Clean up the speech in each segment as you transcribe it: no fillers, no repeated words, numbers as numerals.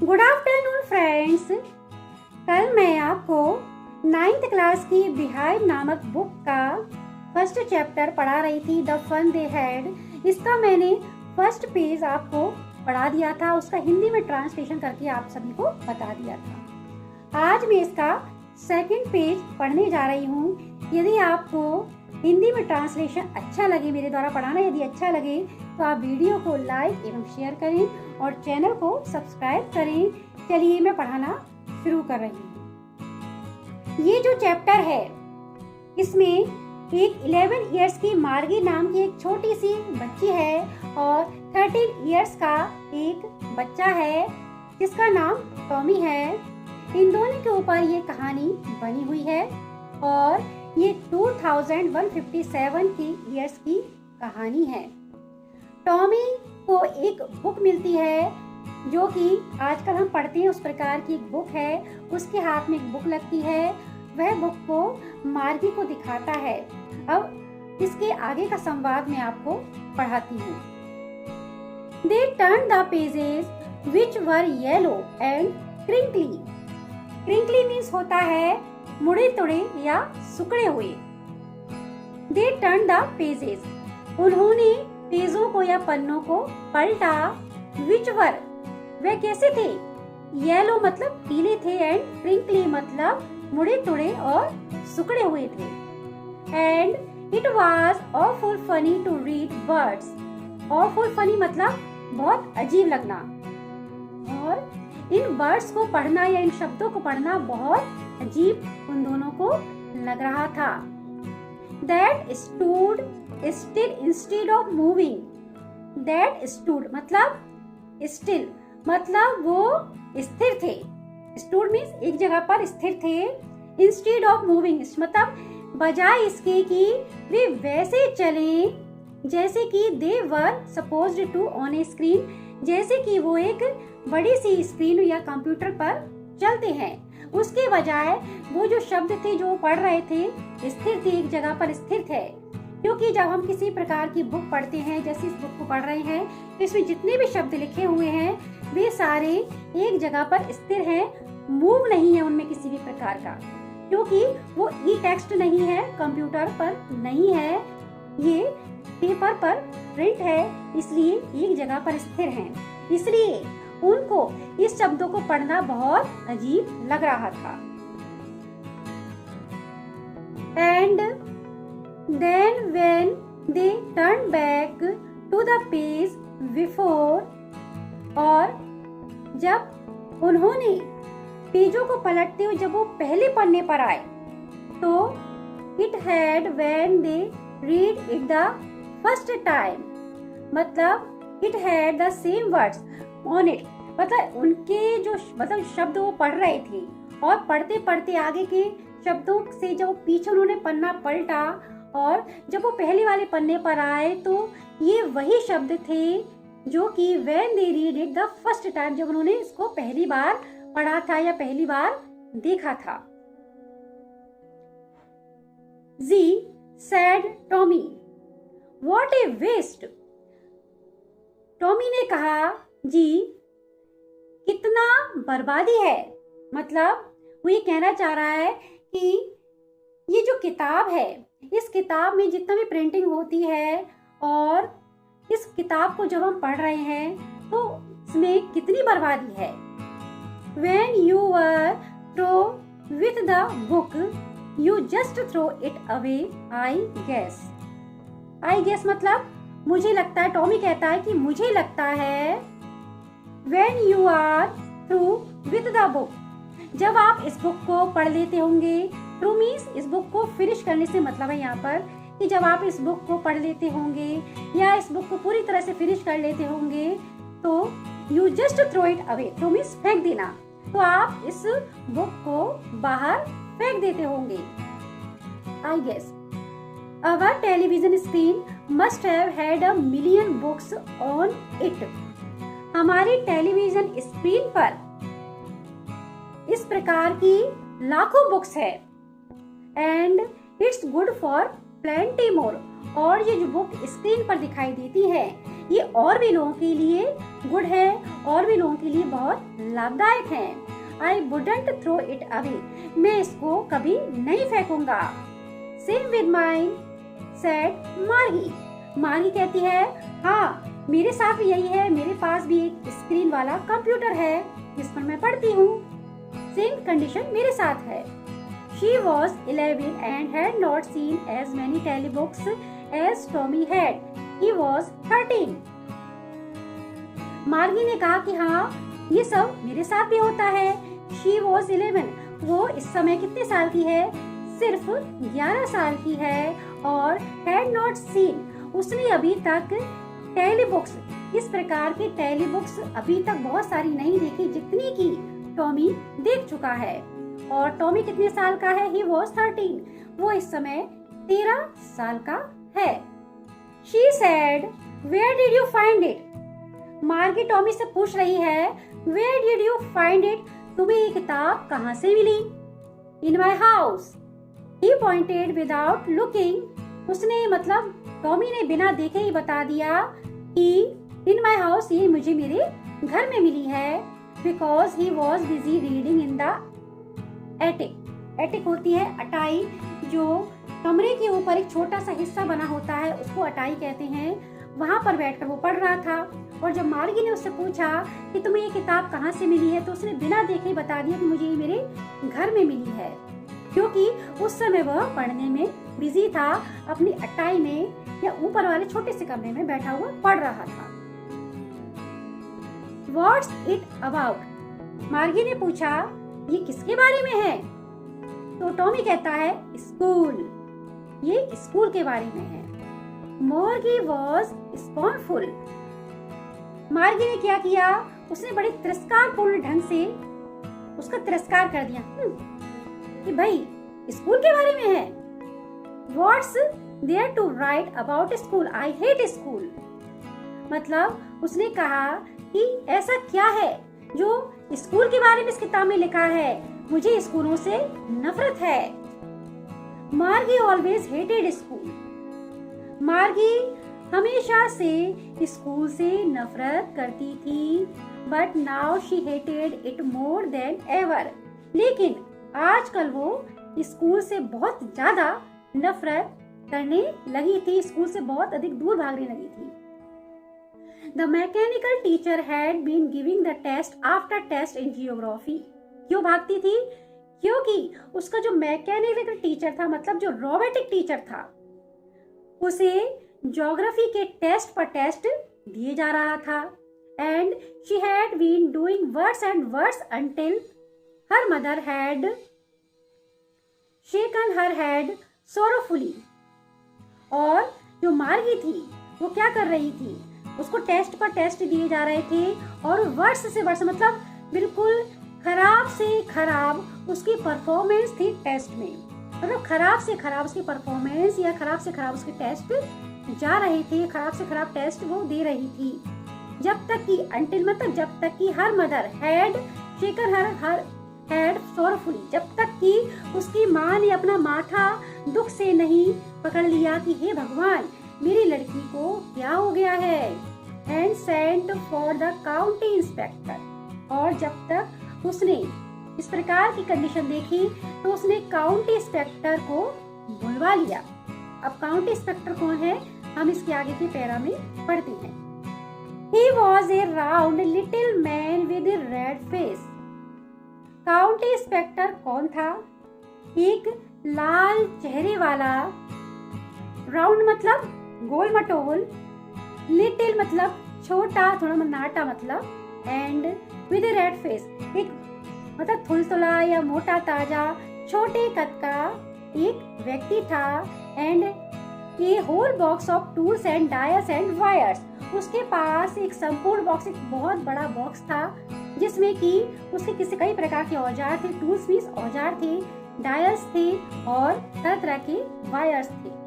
Good afternoon friends. कल मैं आपको 9th क्लास की बिहाइव नामक बुक का फर्स्ट चैप्टर पढ़ा रही थी, द फन दे हैड। इसका मैंने फर्स्ट पेज आपको पढ़ा दिया था, उसका हिंदी में ट्रांसलेशन करके आप सभी को बता दिया था। आज मैं इसका सेकंड पेज पढ़ने जा रही हूँ। यदि आपको हिंदी में ट्रांसलेशन अच्छा लगे, मेरे द्वारा पढ़ाना यदि अच्छा लगे, तो आप वीडियो को लाइक एवं शेयर करें और चैनल को सब्सक्राइब करें। चलिए मैं पढ़ाना शुरू कर रही हूँ। ये जो चैप्टर है, इसमें एक 11 इयर्स की मार्गी नाम की एक छोटी सी बच्ची है और 13 इयर्स का एक बच्चा है जिसका नाम टॉमी है। इन दोनों के ऊपर ये कहानी बनी हुई है और ये 2157 की इयर्स की कहानी है। टॉमी को एक बुक मिलती है जो कि आजकल हम पढ़ते हैं, उस प्रकार की एक बुक है। उसके हाथ में एक बुक लगती है, वह बुक को मार्गी को दिखाता है। अब इसके आगे का संवाद मैं आपको पढ़ाती हूँ। They turned the pages which were yellow and crinkly. Crinkly means होता है मुड़े तुड़े या सुकड़े हुए। They turned the pages. उन्होंने पेजों को या पन्नों को पलटा। Which were, वे कैसे थे? येलो मतलब पीले थे एंड क्रिंकली मतलब मुड़े तुड़े और सुकड़े हुए थे। And it was awful funny to read words. awful funny मतलब बहुत अजीब लगना, और इन वर्ड्स को पढ़ना या इन शब्दों को पढ़ना बहुत अजीब उन दोनों को लग रहा था। That stood still instead of moving. That stood मतलब still मतलब वो स्थिर थे। Stood means एक जगह पर स्थिर थे। Instead of moving मतलब बजाय इसके कि वे वैसे चलें जैसे कि they were supposed to on a screen, जैसे कि वो एक बड़ी सी स्क्रीन या कंप्यूटर पर चलते हैं। उसके बजाय वो जो शब्द थे जो पढ़ रहे थे स्थिर थे, एक जगह पर स्थिर थे। क्योंकि जब हम किसी प्रकार की बुक पढ़ते हैं, जैसे इस बुक को पढ़ रहे हैं, तो इसमें जितने भी शब्द लिखे हुए हैं वे सारे एक जगह पर स्थिर हैं, मूव नहीं है उनमें किसी भी प्रकार का। क्योंकि वो ई टेक्स्ट नहीं है, कंप्यूटर पर नहीं है, ये पेपर पर प्रिंट है, इसलिए एक जगह पर स्थिर हैं। इसलिए उनको इस शब्दों को पढ़ना बहुत अजीब लग रहा था। And then when they turned back to the page before, और जब उन्होंने पेजों को पलटते हुए जब वो पहले पन्ने पर आए, तो it had when they read it the first time मतलब it had the same words on it, मतलब उनके जो मतलब शब्द वो पढ़ रहे थे और पढ़ते पढ़ते आगे के शब्दों से जब पीछे उन्होंने पन्ना पलटा और जब वो पहले वाले पन्ने पर आए, तो ये वही शब्द थे जो कि when they read it the first time, जब उन्होंने इसको पहली बार पढ़ा था या पहली बार देखा था। Z said Tommy, what a waste. Tommy ने कहा, जी कितना बर्बादी है। मतलब वो ये कहना चाह रहा है कि ये जो किताब है, इस किताब में जितना भी प्रिंटिंग होती है और इस किताब को जब हम पढ़ रहे हैं तो इसमें कितनी बर्बादी है। When you were through with the book, you just throw it away, I guess. I guess मतलब मुझे लगता है, टॉमी कहता है कि मुझे लगता है when you are through with the book, जब आप इस बुक को पढ़ लेते होंगे। through means इस बुक को फिनिश करने से मतलब है यहाँ पर कि जब आप इस बुक को पढ़ लेते होंगे या इस बुक को पूरी तरह से फिनिश कर लेते होंगे, तो you just throw it away, throw means फेंक देना, तो आप इस बुक को बाहर फेंक देते होंगे। I guess our television screen must have had a million books on it. हमारी टेलीविजन स्क्रीन पर इस प्रकार की लाखों बुक्स है। And it's good for plenty more, और ये जो बुक स्क्रीन पर दिखाई देती है ये और भी लोगों के लिए गुड है, और भी लोगों के लिए बहुत लाभदायक है। I wouldn't throw it away. मैं इसको कभी नहीं फेंकूंगा। Same with mine, said Margie. मार्गी कहती है, हाँ मेरे साथ भी यही है, मेरे पास भी एक स्क्रीन वाला कंप्यूटर है जिस पर मैं पढ़ती हूँ। सेम कंडीशन मेरे साथ है। She was 11 and had not seen as many telebooks as Tommy had. He was 13. मार्गी ने कहा कि हाँ ये सब मेरे साथ भी होता है। She was 11. वो इस समय कितने साल की है? सिर्फ 11 साल की है। और had not seen, उसने अभी तक टेलीबुक्स, इस प्रकार की टेलीबुक्स अभी तक बहुत सारी नहीं देखी जितनी की टॉमी देख चुका है। और टॉमी कितने साल का है? He was 13. वो इस समय 13 साल का है। She said, Where did you find it? मार्गी टॉमी से पूछ रही है, Where did you find it? तुम्हें ये किताब कहाँ से मिली? In my house. He pointed without looking. उसने मतलब टॉमी ने बिना देखे ही बता दिया कि in my house, ये मुझे मेरे घर में मिली है। Because he was busy reading in the attic. Attic होती है अटाई, जो कमरे के ऊपर एक छोटा सा हिस्सा बना होता है, उसको अटाई कहते हैं। वहाँ पर बैठकर वो पढ़ रहा था। और जब मार्गी ने उससे पूछा कि तुम्हें ये किताब कहाँ से मिली है, तो उसने बिना देखे ही बता दिया कि मुझे ये मेरे घर में मिली है, क्योंकि उस समय वह पढ़ने में बिजी था, अपनी अटाई में या ऊपर वाले छोटे से कमरे में बैठा हुआ पढ़ रहा था। What's it about? मार्गी ने पूछा, ये किसके बारे में है? तो टॉमी कहता है, स्कूल, ये स्कूल के बारे में है। मार्गी was scornful. मार्गी ने क्या किया? उसने बड़े तिरस्कारपूर्ण ढंग से उसका तिरस्कार कर दिया कि भाई स्कूल के बारे में है। What's there to write about school? I hate school. मतलब उसने कहा कि ऐसा क्या है जो स्कूल के बारे में इस किताब में लिखा है, मुझे स्कूलों से नफरत है। मार्गी ऑलवेज हेटेड स्कूल. मार्गी हमेशा से स्कूल से नफरत करती थी, but now she hated it more than ever. लेकिन आजकल वो स्कूल से बहुत ज्यादा नफरत करने लगी थी, स्कूल से बहुत अधिक दूर भागने लगी थी. The mechanical teacher had been giving the test after test in geography. क्यों भागती थी? क्योंकि उसका जो मैकेनिकल टीचर था, मतलब जो रोबोटिक टीचर था, उसे ज्योग्राफी के टेस्ट पर टेस्ट दिए जा रहा था. And she had been doing worse and worse until her mother had shaken her head sorrowfully. और जो मार्गी थी वो क्या कर रही थी? उसको टेस्ट पर टेस्ट दिए जा रहे थे और वर्ष से वर्ष, मतलब बिल्कुल खराब से खराब उसकी परफॉर्मेंस थी टेस्ट में. मतलब खराब से खराब उसकी परफॉर्मेंस या खराब से खराब उसके टेस्ट जा रहे थे, खराब से खराब टेस्ट वो दे रही थी. जब तक कि अंटिल, मतलब जब तक कि her mother had shaken her head sorrowfully, जब तक कि उसकी माँ ने अपना माथा दुख से नहीं पकड़ लिया कि हे भगवान, मेरी लड़की को क्या हो गया है. And sent for the county inspector. और जब तक उसने इस प्रकार की कंडीशन देखी तो उसने काउंटी इंस्पेक्टर को बुलवा लिया. अब काउंटी इंस्पेक्टर कौन है, हम इसके आगे के पैरा में पढ़ते हैं. He was a round little man with a red face. County inspector कौन था? एक लाल चेहरे वाला, राउंड मतलब गोल मटोल, लिटिल मतलब छोटा, थोड़ा मनाटा मतलब, and with A red face, एक मतलब थुलथुला या मोटा ताजा छोटे कद का एक व्यक्ति था. And a whole box of tools and dials and wires. उसके पास एक संपूर्ण बॉक्स, एक बहुत बड़ा बॉक्स था जिसमें कि उसके किसी कई प्रकार के औजार थे. टूल्स मींस औजार थे, डायर्स थे और तरह तरह के वायर्स थे.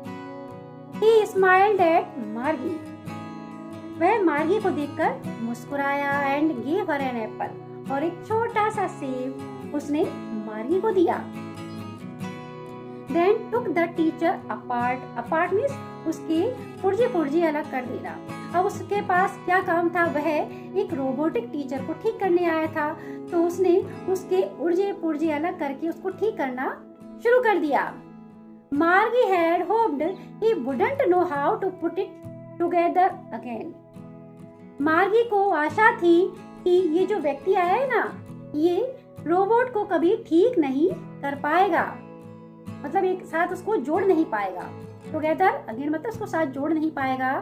He smiled at Margie. वह मार्गी को देखकर मुस्कुराया. And gave her an apple. और एक छोटा सा सेब उसने मार्गी को दिया. Then took the teacher apart. Apart means उसके पुर्जे पुर्जे अलग कर देना. अब उसके पास क्या काम था, वह एक रोबोटिक टीचर को ठीक करने आया था। तो उसने उसके उर्जे पुर्जे अलग करके उसको ठीक करना शुरू कर दिया। Margie had hoped he wouldn't know how to put it together again. Margie को आशा थी कि ये जो व्यक्ति आया है ना, ये रोबोट को कभी ठीक नहीं कर पाएगा, मतलब एक साथ उसको जोड़ नहीं पाएगा। टुगेदर अगेन मतलब उसको साथ जोड़ नहीं पाएगा।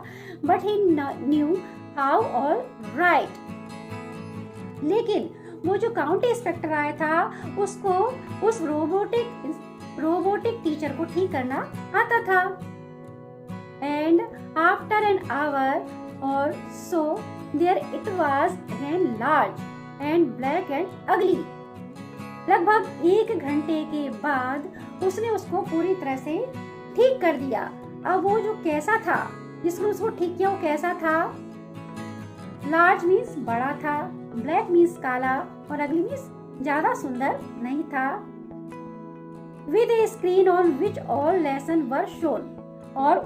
बट ही न्यू हाउ और राइट। लेकिन वो जो काउंटी इंस्पेक्टर आया था, उसको उस रोबोटिक टीचर को ठीक करना आता था। And after an hour or so there it was again large and black and ugly. लगभग 1 घंटे के बाद उसने उसको पूरी तरह से ठीक कर दिया। अब वो जो कैसा था, जिसने उसको ठीक किया, वो कैसा था? लार्ज मीन्स बड़ा था, ब्लैक मीन्स काला, और अगली मीन्स ज्यादा सुंदर नहीं था। With A screen on which all lesson were shown, और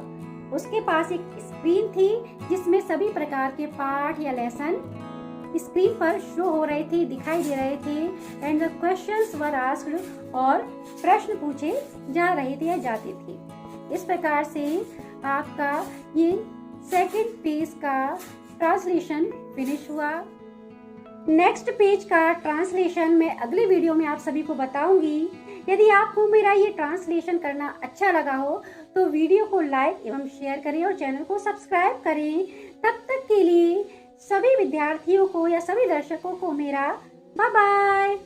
उसके पास एक स्क्रीन थी जिसमें सभी प्रकार के पाठ या लेसन स्क्रीन पर शो हो रहे थे, दिखाई दे रहे थे। And the questions were asked, और प्रश्न पूछे जा रहे थे या जाते थे। इस प्रकार से आपका ये सेकंड पेज का ट्रांसलेशन फिनिश हुआ। नेक्स्ट पेज का ट्रांसलेशन मैं अगले वीडियो में आप सभी को बताऊंगी। यदि आपको मेरा ये ट्रांसलेशन करना अच्छा लगा हो तो वीडियो को लाइक एवं शेयर करें और चैनल को सब्सक्राइब करें। तब तक के लिए सभी विद्यार्थियों को या सभी दर्शकों को मेरा बाय बाय।